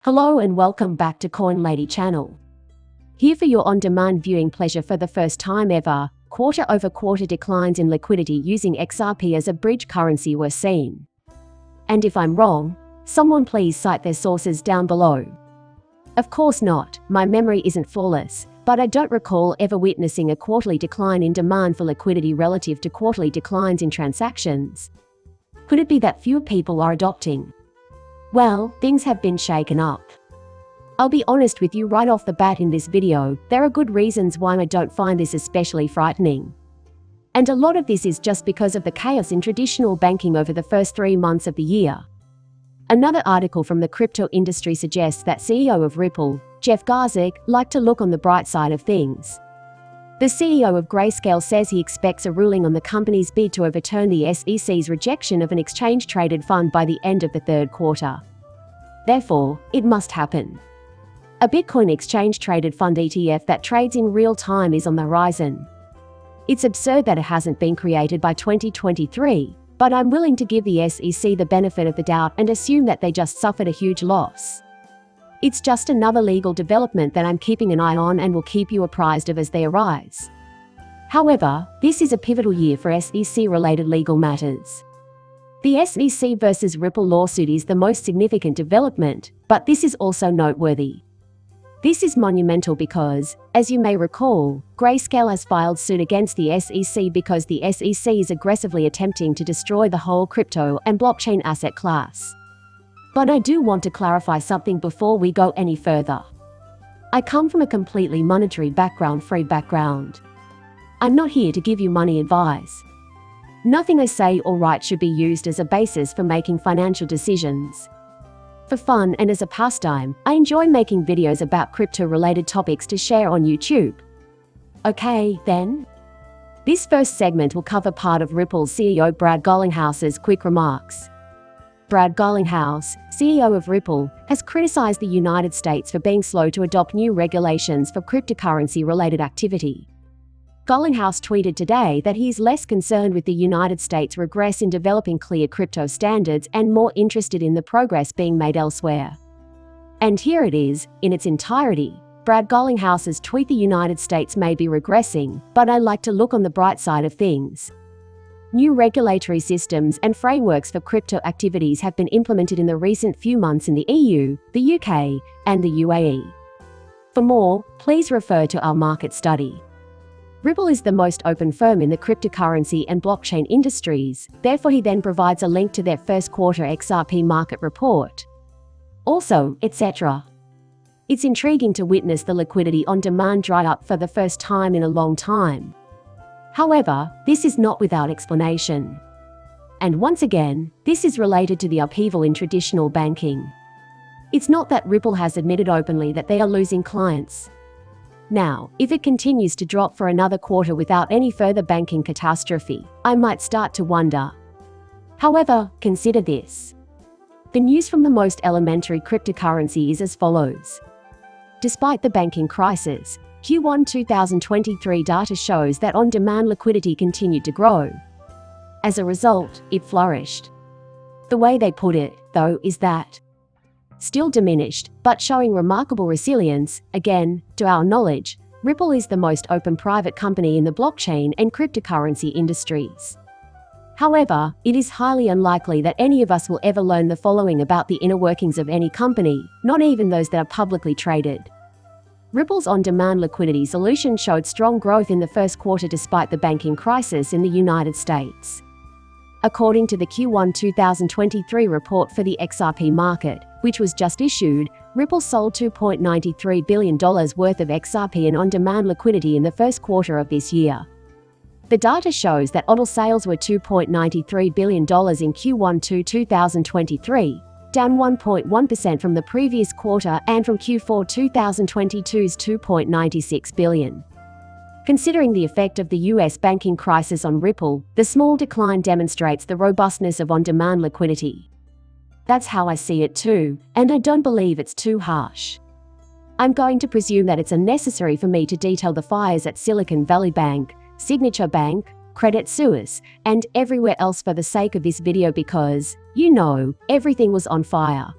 Hello and welcome back to Coin Lady channel. Here for your on-demand viewing pleasure. For the first time ever, quarter-over-quarter declines in liquidity using XRP as a bridge currency were seen. And if I'm wrong, someone please cite their sources down below. Of course not, my memory isn't flawless, but I don't recall ever witnessing a quarterly decline in demand for liquidity relative to quarterly declines in transactions. Could it be that fewer people are adopting? Well, things have been shaken up. I'll be honest with you right off the bat in this video, there are good reasons why I don't find this especially frightening. And a lot of this is just because of the chaos in traditional banking over the first 3 months of the year. Another article from the crypto industry suggests that CEO of Ripple, Jeff Garzik, liked to look on the bright side of things. The CEO of Grayscale says he expects a ruling on the company's bid to overturn the SEC's rejection of an exchange-traded fund by the end of the third quarter. Therefore, it must happen. A Bitcoin exchange-traded fund ETF that trades in real time is on the horizon. It's absurd that it hasn't been created by 2023, but I'm willing to give the SEC the benefit of the doubt and assume that they just suffered a huge loss. It's just another legal development that I'm keeping an eye on and will keep you apprised of as they arise. However, this is a pivotal year for SEC-related legal matters. The SEC versus Ripple lawsuit is the most significant development, but this is also noteworthy. This is monumental because, as you may recall, Grayscale has filed suit against the SEC because the SEC is aggressively attempting to destroy the whole crypto and blockchain asset class. But I do want to clarify something before we go any further. I come from a completely monetary free background. I'm not here to give you money advice. Nothing I say or write should be used as a basis for making financial decisions. For fun and as a pastime, I enjoy making videos about crypto-related topics to share on YouTube. Okay, then? This first segment will cover part of Ripple's CEO Brad Garlinghouse's quick remarks. Brad Garlinghouse, CEO of Ripple, has criticized the United States for being slow to adopt new regulations for cryptocurrency-related activity. Garlinghouse tweeted today that he is less concerned with the United States' regress in developing clear crypto standards and more interested in the progress being made elsewhere. And here it is, in its entirety. Brad Garlinghouse's tweet: "The United States may be regressing, but I like to look on the bright side of things." New regulatory systems and frameworks for crypto activities have been implemented in the recent few months in the EU, the UK, and the UAE. For more, please refer to our market study. Ripple is the most open firm in the cryptocurrency and blockchain industries, therefore he then provides a link to their first quarter XRP market report. Also, etc. It's intriguing to witness the liquidity on demand dry up for the first time in a long time. However, this is not without explanation. And once again, this is related to the upheaval in traditional banking. It's not that Ripple has admitted openly that they are losing clients. Now, if it continues to drop for another quarter without any further banking catastrophe, I might start to wonder. However, consider this. The news from the most elementary cryptocurrency is as follows. Despite the banking crisis, Q1 2023 data shows that on-demand liquidity continued to grow. As a result, it flourished. The way they put it, though, is that still diminished, but showing remarkable resilience. Again, to our knowledge, Ripple is the most open private company in the blockchain and cryptocurrency industries. However, it is highly unlikely that any of us will ever learn the following about the inner workings of any company, not even those that are publicly traded. Ripple's on-demand liquidity solution showed strong growth in the first quarter despite the banking crisis in the United States. According to the Q1 2023 report for the XRP market, which was just issued, Ripple sold $2.93 billion worth of XRP in on-demand liquidity in the first quarter of this year. The data shows that ODL sales were $2.93 billion in Q1 2023, down 1.1% from the previous quarter and from Q4 2022's $2.96 billion. Considering the effect of the US banking crisis on Ripple, the small decline demonstrates the robustness of on-demand liquidity. That's how I see it too, and I don't believe it's too harsh. I'm going to presume that it's unnecessary for me to detail the fires at Silicon Valley Bank, Signature Bank, Credit Suisse, and everywhere else for the sake of this video because, you know, everything was on fire.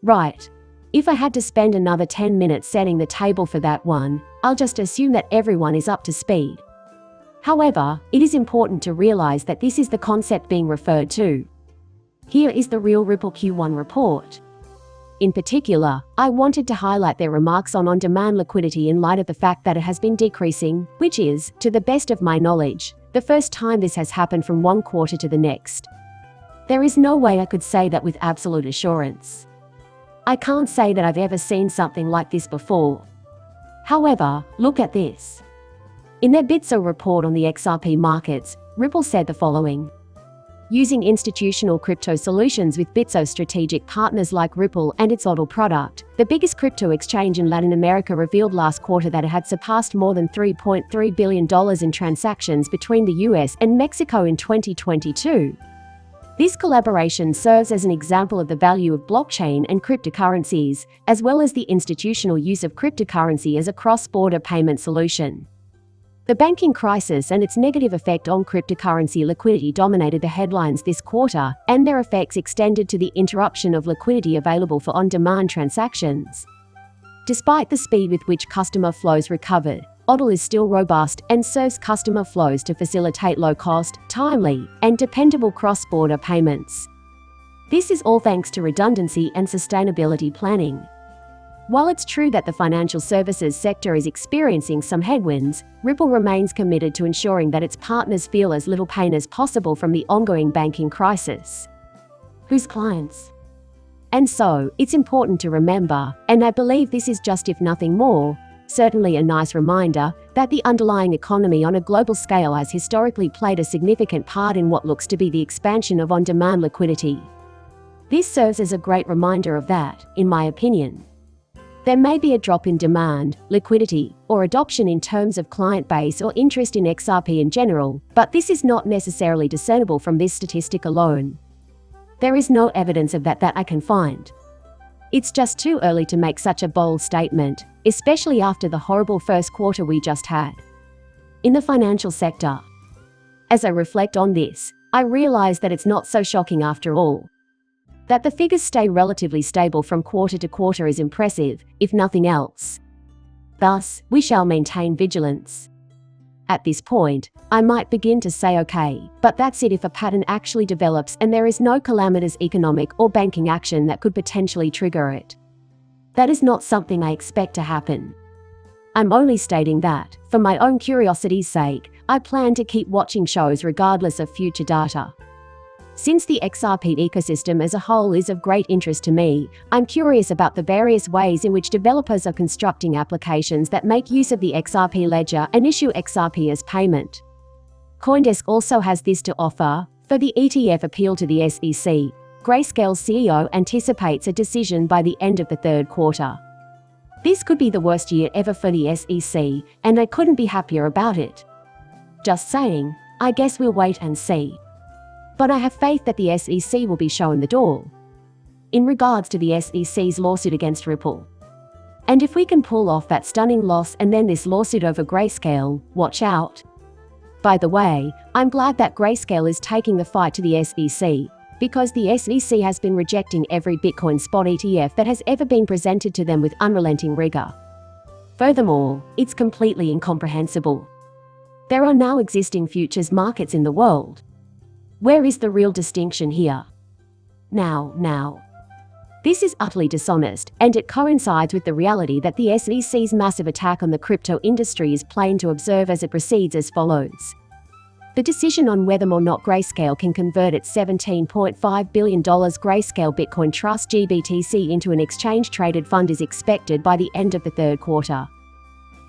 Right. If I had to spend another 10 minutes setting the table for that one, I'll just assume that everyone is up to speed. However, it is important to realize that this is the concept being referred to. Here is the real Ripple Q1 report. In particular, I wanted to highlight their remarks on on-demand liquidity in light of the fact that it has been decreasing, which is, to the best of my knowledge, the first time this has happened from one quarter to the next. There is no way I could say that with absolute assurance. I can't say that I've ever seen something like this before. However, look at this. In their Bitso report on the XRP markets, Ripple said the following. Using institutional crypto solutions with Bitso strategic partners like Ripple and its ODL product, the biggest crypto exchange in Latin America revealed last quarter that it had surpassed more than $3.3 billion in transactions between the US and Mexico in 2022. This collaboration serves as an example of the value of blockchain and cryptocurrencies, as well as the institutional use of cryptocurrency as a cross-border payment solution. The banking crisis and its negative effect on cryptocurrency liquidity dominated the headlines this quarter, and their effects extended to the interruption of liquidity available for on-demand transactions. Despite the speed with which customer flows recovered, ODL is still robust and serves customer flows to facilitate low-cost, timely, and dependable cross-border payments. This is all thanks to redundancy and sustainability planning. While it's true that the financial services sector is experiencing some headwinds, Ripple remains committed to ensuring that its partners feel as little pain as possible from the ongoing banking crisis. Whose clients? And so, it's important to remember, and I believe this is just if nothing more, certainly a nice reminder, that the underlying economy on a global scale has historically played a significant part in what looks to be the expansion of on-demand liquidity. This serves as a great reminder of that, in my opinion. There may be a drop in demand, liquidity, or adoption in terms of client base or interest in XRP in general, but this is not necessarily discernible from this statistic alone. There is no evidence of that I can find. It's just too early to make such a bold statement, especially after the horrible first quarter we just had. In the financial sector. As I reflect on this, I realize that it's not so shocking after all. That the figures stay relatively stable from quarter to quarter is impressive, if nothing else. Thus, we shall maintain vigilance. At this point, I might begin to say okay, but that's it if a pattern actually develops and there is no calamitous economic or banking action that could potentially trigger it. That is not something I expect to happen. I'm only stating that, for my own curiosity's sake, I plan to keep watching shows regardless of future data. Since the XRP ecosystem as a whole is of great interest to me, I'm curious about the various ways in which developers are constructing applications that make use of the XRP ledger and issue XRP as payment. CoinDesk also has this to offer. For the ETF appeal to the SEC, Grayscale's CEO anticipates a decision by the end of the third quarter. This could be the worst year ever for the SEC, and I couldn't be happier about it. Just saying, I guess we'll wait and see. But I have faith that the SEC will be shown the door. In regards to the SEC's lawsuit against Ripple. And if we can pull off that stunning loss and then this lawsuit over Grayscale, watch out. By the way, I'm glad that Grayscale is taking the fight to the SEC, because the SEC has been rejecting every Bitcoin spot ETF that has ever been presented to them with unrelenting rigor. Furthermore, it's completely incomprehensible. There are now existing futures markets in the world. Where is the real distinction here? Now. This is utterly dishonest, and it coincides with the reality that the SEC's massive attack on the crypto industry is plain to observe as it proceeds as follows. The decision on whether or not Grayscale can convert its $17.5 billion Grayscale Bitcoin Trust GBTC into an exchange-traded fund is expected by the end of the third quarter.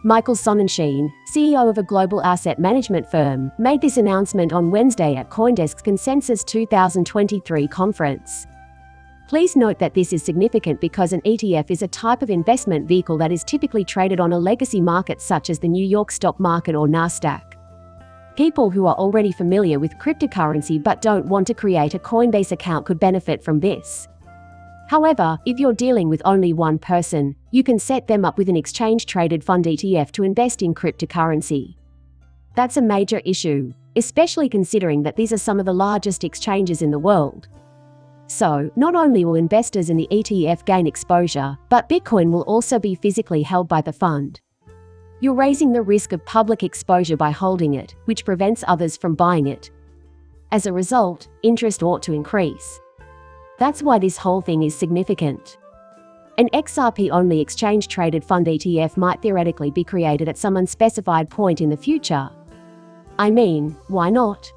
Michael Sonnenschein, CEO of a global asset management firm, made this announcement on Wednesday at CoinDesk's Consensus 2023 conference. Please note that this is significant because an ETF is a type of investment vehicle that is typically traded on a legacy market such as the New York stock market or Nasdaq. People who are already familiar with cryptocurrency but don't want to create a Coinbase account could benefit from this. However, if you're dealing with only one person, you can set them up with an exchange-traded fund ETF to invest in cryptocurrency. That's a major issue, especially considering that these are some of the largest exchanges in the world. So, not only will investors in the ETF gain exposure, but Bitcoin will also be physically held by the fund. You're raising the risk of public exposure by holding it, which prevents others from buying it. As a result, interest ought to increase. That's why this whole thing is significant. An XRP-only exchange-traded fund ETF might theoretically be created at some unspecified point in the future. I mean, why not?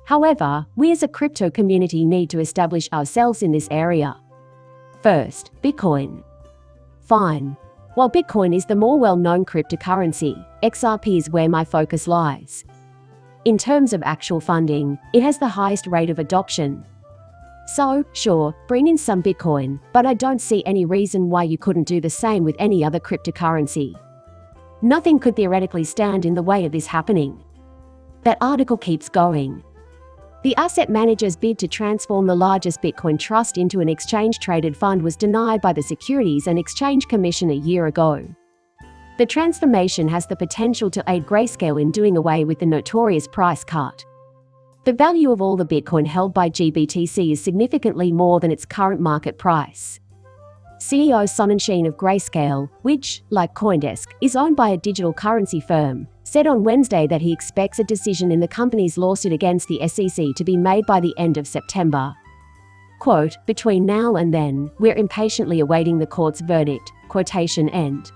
However, we as a crypto community need to establish ourselves in this area. First, Bitcoin. Fine. While Bitcoin is the more well-known cryptocurrency, XRP is where my focus lies. In terms of actual funding, it has the highest rate of adoption. So, sure, bring in some Bitcoin, but I don't see any reason why you couldn't do the same with any other cryptocurrency. Nothing could theoretically stand in the way of this happening. That article keeps going. The asset manager's bid to transform the largest Bitcoin trust into an exchange-traded fund was denied by the Securities and Exchange Commission a year ago. The transformation has the potential to aid Grayscale in doing away with the notorious price cut. The value of all the Bitcoin held by GBTC is significantly more than its current market price. CEO Sonnenschein of Grayscale, which, like CoinDesk, is owned by a digital currency firm, said on Wednesday that he expects a decision in the company's lawsuit against the SEC to be made by the end of September. Quote, "Between now and then, we're impatiently awaiting the court's verdict." Quotation end.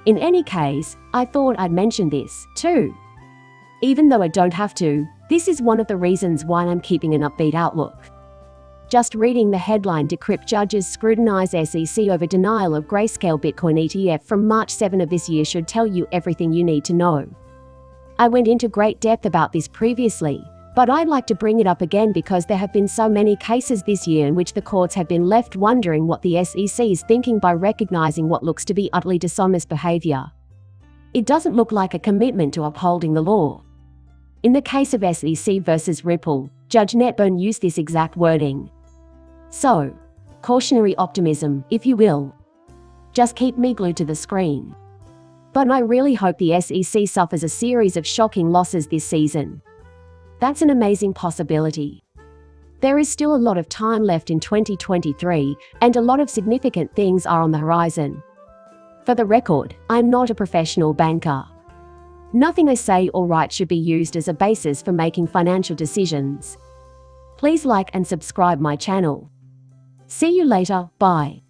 In any case, I thought I'd mention this, too. Even though I don't have to, this is one of the reasons why I'm keeping an upbeat outlook. Just reading the headline, Decrypt judges scrutinize SEC over denial of Grayscale Bitcoin ETF from March 7 of this year should tell you everything you need to know. I went into great depth about this previously, but I'd like to bring it up again because there have been so many cases this year in which the courts have been left wondering what the SEC is thinking by recognizing what looks to be utterly dishonest behavior. It doesn't look like a commitment to upholding the law. In the case of SEC versus Ripple, Judge Netburn used this exact wording. So, cautionary optimism, if you will. Just keep me glued to the screen. But I really hope the SEC suffers a series of shocking losses this season. That's an amazing possibility. There is still a lot of time left in 2023, and a lot of significant things are on the horizon. For the record, I'm not a professional banker. Nothing I say or write should be used as a basis for making financial decisions. Please like and subscribe my channel. See you later, bye.